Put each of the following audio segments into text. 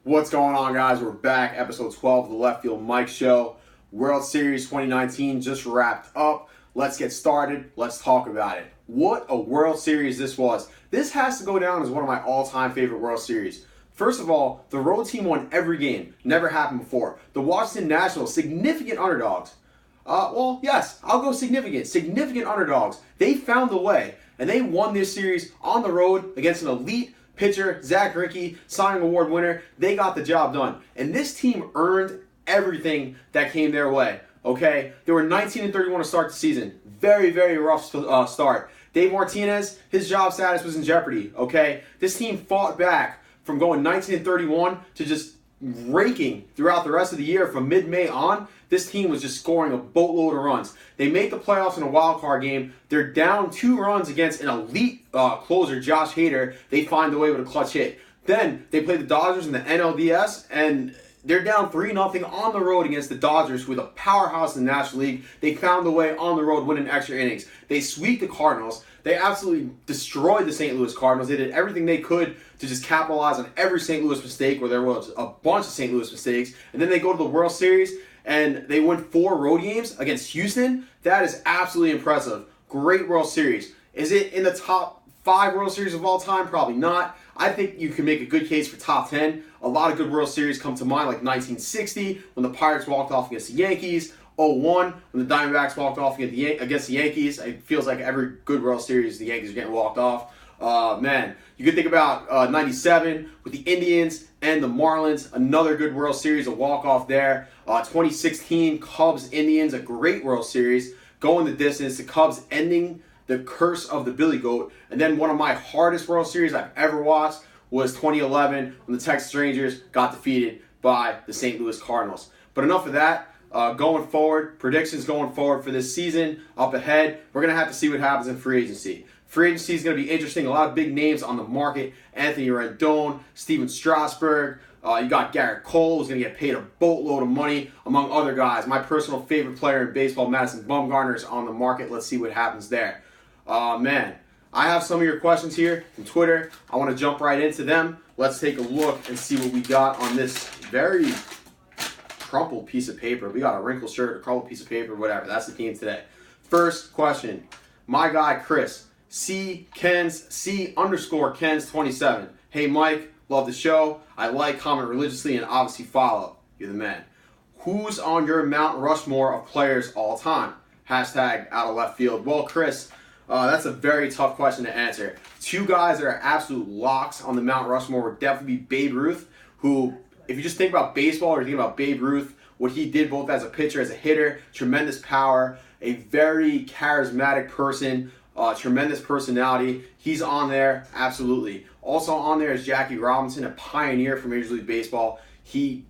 What's going on, guys? We're back, episode 12 of the Left Field Mike Show. World Series 2019 just wrapped up. Let's get started. Let's talk about it. What a World Series this was. This has to go down as one of my all-time favorite World Series. First of all, the road team won every game. Never happened before. The Washington Nationals, significant underdogs. Yes, I'll go significant. Significant underdogs. They found the way, and they won this series on the road against an elite pitcher, Zach Greinke, Cy Young Award winner. They got the job done. And this team earned everything that came their way. Okay? They were 19-31 to start the season. Very, very rough start. Dave Martinez, his job status was in jeopardy. Okay? This team fought back from going 19-31 to just raking throughout the rest of the year from mid-May on. This team was just scoring a boatload of runs. They make the playoffs in a wild card game. They're down 2 runs against an elite closer, Josh Hader. They find the way with a clutch hit. Then they play the Dodgers in the NLDS, and they're down 3-0 on the road against the Dodgers, with a powerhouse in the National League. They found the way on the road, winning extra innings. They sweep the Cardinals. They absolutely destroyed the St. Louis Cardinals. They did everything they could to just capitalize on every St. Louis mistake, where there was a bunch of St. Louis mistakes. And then they go to the World Series, and they win 4 road games against Houston. That is absolutely impressive. Great World Series. Is it in the top 5 World Series of all time? Probably not. I think you can make a good case for top 10. A lot of good World Series come to mind, like 1960, when the Pirates walked off against the Yankees. 01, when the Diamondbacks walked off against the Yankees. It feels like every good World Series, the Yankees are getting walked off. You could think about 97 with the Indians and the Marlins. Another good World Series, a walk-off there. 2016, Cubs-Indians, a great World Series. Going the distance, the Cubs ending the curse of the Billy Goat. And then one of my hardest World Series I've ever watched was 2011, when the Texas Rangers got defeated by the St. Louis Cardinals. But enough of that. Going forward, predictions going forward for this season, up ahead, we're going to have to see what happens in free agency. Free agency is going to be interesting. A lot of big names on the market. Anthony Rendon, Steven Strasburg. You got Garrett Cole, who's going to get paid a boatload of money, among other guys. My personal favorite player in baseball, Madison Bumgarner, is on the market. Let's see what happens there. I have some of your questions here from Twitter. I want to jump right into them. Let's take a look and see what we got on this very crumpled piece of paper. We got a wrinkled shirt, a crumpled piece of paper, whatever. That's the team today. First question. My guy, Chris, C_Kens27. Hey, Mike, love the show. I like, comment religiously, and obviously follow. You're the man. Who's on your Mount Rushmore of players all time? Hashtag out of left field. Well, Chris, that's a very tough question to answer. 2 guys that are absolute locks on the Mount Rushmore would definitely be Babe Ruth, who, if you just think about baseball or you think about Babe Ruth, what he did both as a pitcher, as a hitter, tremendous power, a very charismatic person, tremendous personality. He's on there, absolutely. Also on there is Jackie Robinson, a pioneer for Major League Baseball. The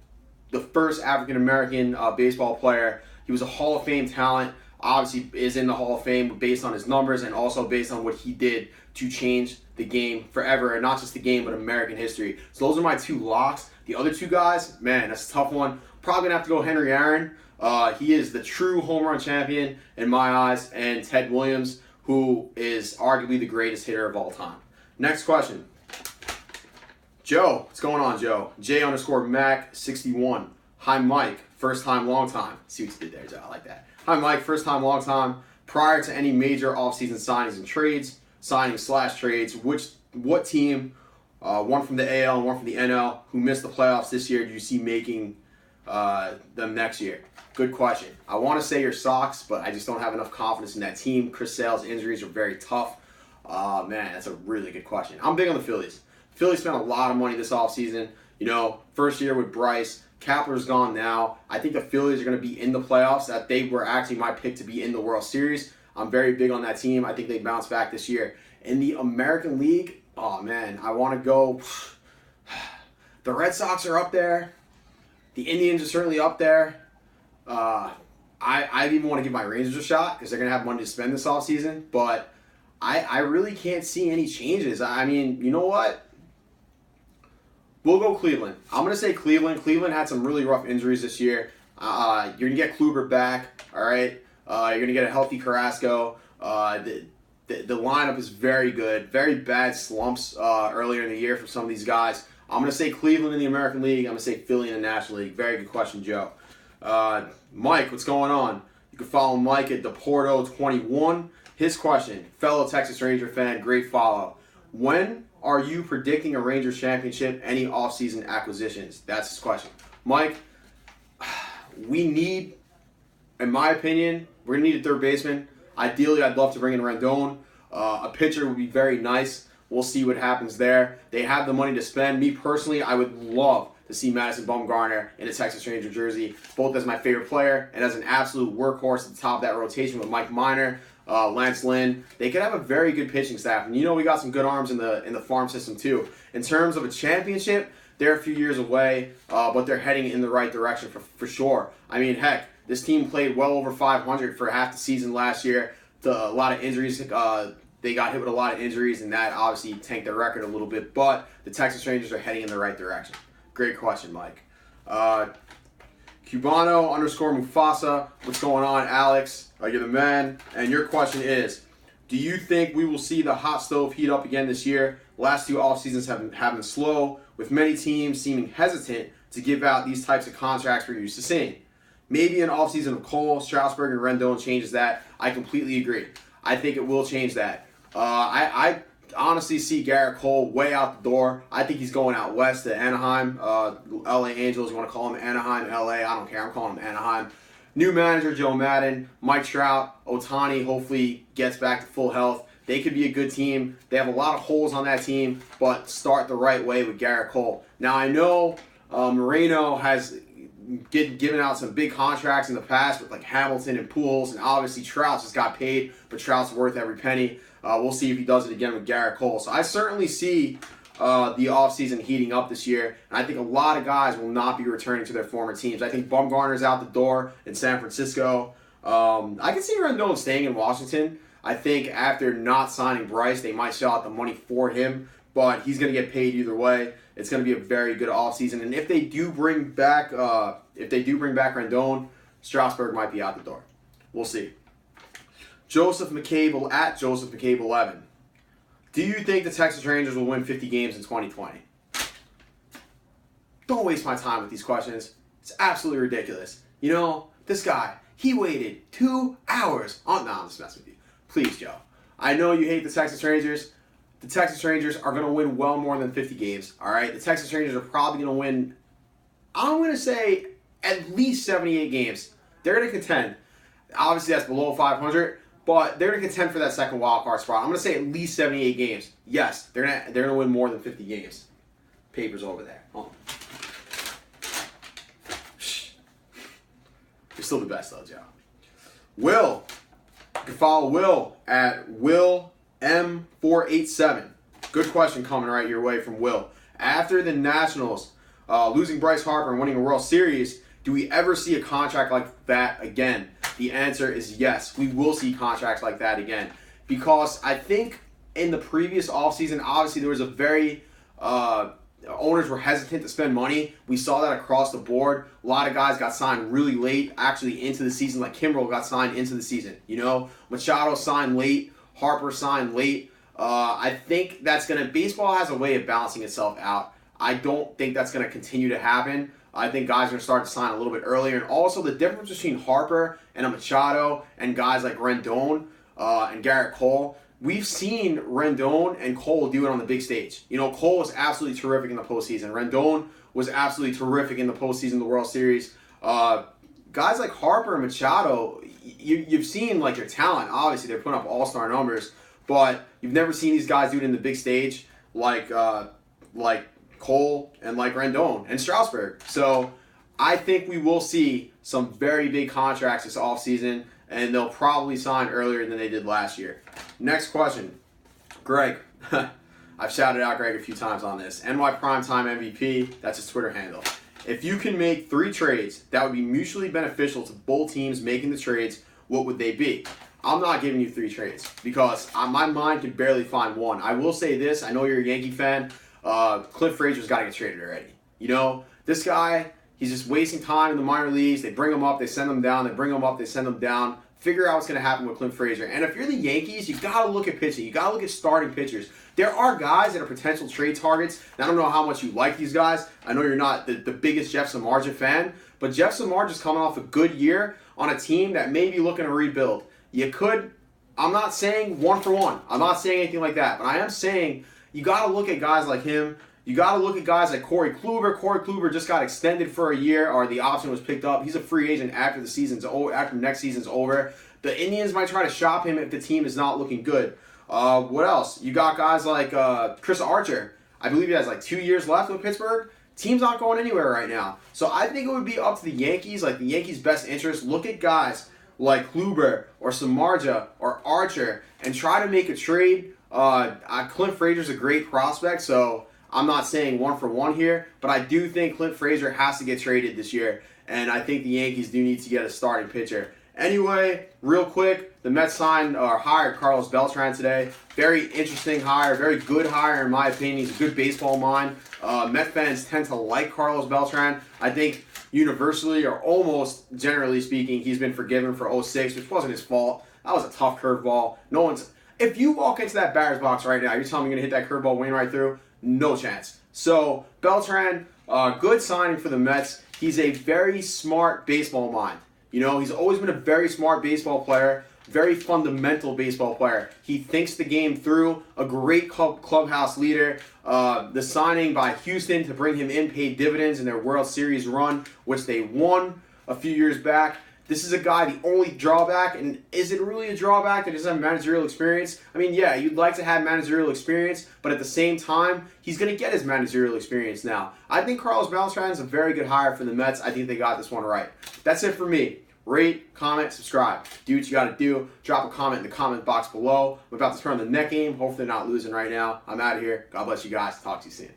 first African-American baseball player. He was a Hall of Fame talent. Obviously is in the Hall of Fame based on his numbers and also based on what he did to change the game forever, and not just the game, but American history. So those are my 2 locks. The other 2 guys, man, that's a tough one. Probably going to have to go Henry Aaron. He is the true home run champion in my eyes, and Ted Williams, who is arguably the greatest hitter of all time. Next question. Joe, what's going on, Joe? J_Mac61. Hi, Mike. First time, long time. See what you did there, Joe. I like that. Hi, Mike. First time, long time. Prior to any major offseason signings and trades, trades, what team, one from the AL and one from the NL, who missed the playoffs this year, do you see making them next year? Good question. I want to say your Sox, but I just don't have enough confidence in that team. Chris Sale's injuries are very tough. Man, that's a really good question. I'm big on the Phillies. Phillies spent a lot of money this offseason. You know, first year with Bryce. Kapler's gone now. I think the Phillies are going to be in the playoffs. That they were actually my pick to be in the World Series. I'm very big on that team. I think they bounce back this year. In the American League, oh man, I want to go. The Red Sox are up there. The Indians are certainly up there. I even want to give my Rangers a shot because they're going to have money to spend this offseason. But I really can't see any changes. I mean, you know what? We'll go Cleveland. I'm going to say Cleveland. Cleveland had some really rough injuries this year. You're going to get Kluber back, all right? You're going to get a healthy Carrasco. The lineup is very good. Very bad slumps earlier in the year for some of these guys. I'm going to say Cleveland in the American League. I'm going to say Philly in the National League. Very good question, Joe. Mike, what's going on? You can follow Mike at Deporto21. His question, fellow Texas Ranger fan, great follow. When are you predicting a Rangers championship? Any offseason acquisitions? That's his question. Mike, we need, in my opinion, we're going to need a third baseman. Ideally, I'd love to bring in Rendon. A pitcher would be very nice. We'll see what happens there. They have the money to spend. Me personally, I would love to see Madison Bumgarner in a Texas Ranger jersey, both as my favorite player and as an absolute workhorse at the top of that rotation with Mike Minor, Lance Lynn. They could have a very good pitching staff. And we got some good arms in the farm system too. In terms of a championship, they're a few years away, but they're heading in the right direction for sure. I mean, heck, this team played well over 500 for half the season last year. A lot of injuries. They got hit with a lot of injuries, and that obviously tanked their record a little bit. But the Texas Rangers are heading in the right direction. Great question, Mike. Cubano_Mufasa. What's going on, Alex? You're the man. And your question is, do you think we will see the hot stove heat up again this year? Last two off seasons have been slow, with many teams seeming hesitant to give out these types of contracts we're used to seeing. Maybe an offseason of Cole, Strasburg, and Rendon changes that. I completely agree. I think it will change that. I honestly see Garrett Cole way out the door. I think he's going out west to Anaheim. LA Angels, you want to call him Anaheim, LA, I don't care. I'm calling him Anaheim. New manager, Joe Madden, Mike Trout, Ohtani hopefully gets back to full health. They could be a good team. They have a lot of holes on that team, but start the right way with Garrett Cole. Now, I know Moreno has given out some big contracts in the past with like Hamilton and Pujols, and obviously Trout just got paid, but Trout's worth every penny. We'll see if he does it again with Garrett Cole. So I certainly see the offseason heating up this year, and I think a lot of guys will not be returning to their former teams. I think Bumgarner's out the door in San Francisco. I can see Rendon staying in Washington. I think after not signing Bryce, they might shell out the money for him, but he's going to get paid either way. It's going to be a very good offseason. And if they do bring back Rendon, Strasburg might be out the door. We'll see. Joseph McCable at Joseph McCable 11. Do you think the Texas Rangers will win 50 games in 2020? Don't waste my time with these questions. It's absolutely ridiculous. This guy, he waited 2 hours. No, I'm just messing with you. Please, Joe. I know you hate the Texas Rangers. The Texas Rangers are going to win well more than 50 games, all right? The Texas Rangers are probably going to win, I'm going to say, at least 78 games. They're going to contend. Obviously, that's below 500, but they're going to contend for that second wild card spot. I'm going to say at least 78 games. Yes, they're going to win more than 50 games. Papers over there. Hold on. You're still the best, though, Joe. Will. You can follow Will at Will M487. Good question coming right your way from Will. After the Nationals losing Bryce Harper and winning a World Series, do we ever see a contract like that again? The answer is yes. We will see contracts like that again. Because I think in the previous offseason, obviously there was a very owners were hesitant to spend money. We saw that across the board. A lot of guys got signed really late, actually into the season. Like Kimbrel got signed into the season. Machado signed late. Harper signed late. I think that's baseball has a way of balancing itself out. I don't think that's going to continue to happen. I think guys are going to start to sign a little bit earlier. And also the difference between Harper and a Machado and guys like Rendon and Garrett Cole, we've seen Rendon and Cole do it on the big stage. Cole was absolutely terrific in the postseason. Rendon was absolutely terrific in the postseason, the World Series. Guys like Harper and Machado, you've seen like their talent. Obviously, they're putting up all-star numbers, but you've never seen these guys do it in the big stage like Cole and like Rendon and Strasburg. So I think we will see some very big contracts this offseason, and they'll probably sign earlier than they did last year. Next question. Greg. I've shouted out Greg a few times on this. NY Primetime MVP, that's his Twitter handle. If you can make 3 trades that would be mutually beneficial to both teams making the trades, what would they be? I'm not giving you 3 trades because my mind can barely find one. I will say this. I know you're a Yankee fan. Cliff Frazier's got to get traded already. This guy, he's just wasting time in the minor leagues. They bring him up, they send him down. They bring him up, they send him down. figure out what's going to happen with Clint Frazier. And if you're the Yankees, you got to look at pitching. You got to look at starting pitchers. There are guys that are potential trade targets. And I don't know how much you like these guys. I know you're not the biggest Jeff Samardzija fan, but Jeff Samardzija's coming off a good year on a team that may be looking to rebuild. You could, I'm not saying one for one. I'm not saying anything like that, but I am saying you got to look at guys like him. You got to look at guys like Corey Kluber. Corey Kluber just got extended for a year, or the option was picked up. He's a free agent after the season's over. After next season's over, the Indians might try to shop him if the team is not looking good. What else? You got guys like Chris Archer. I believe he has like 2 years left with Pittsburgh. Team's not going anywhere right now. So I think it would be up to the Yankees, like the Yankees' best interest. Look at guys like Kluber or Samardzija or Archer and try to make a trade. Clint Frazier's a great prospect, so I'm not saying one for one here, but I do think Clint Frazier has to get traded this year, and I think the Yankees do need to get a starting pitcher. Anyway, real quick, the Mets signed or hired Carlos Beltran today. Very interesting hire, very good hire in my opinion. He's a good baseball mind. Met fans tend to like Carlos Beltran. I think universally or almost generally speaking, he's been forgiven for 06, which wasn't his fault. That was a tough curveball. No one's. If you walk into that batter's box right now, you're telling me you're going to hit that curveball wing right through? No chance. So, Beltran, good signing for the Mets. He's a very smart baseball mind. You know, he's always been a very smart baseball player, very fundamental baseball player. He thinks the game through, a great clubhouse leader. The signing by Houston to bring him in paid dividends in their World Series run, which they won a few years back. This is a guy, the only drawback, and is it really a drawback that he doesn't have managerial experience? I mean, yeah, you'd like to have managerial experience, but at the same time, he's going to get his managerial experience now. I think Carlos Beltran is a very good hire for the Mets. I think they got this one right. That's it for me. Rate, comment, subscribe. Do what you got to do. Drop a comment in the comment box below. I'm about to turn the net game. Hopefully they're not losing right now. I'm out of here. God bless you guys. Talk to you soon.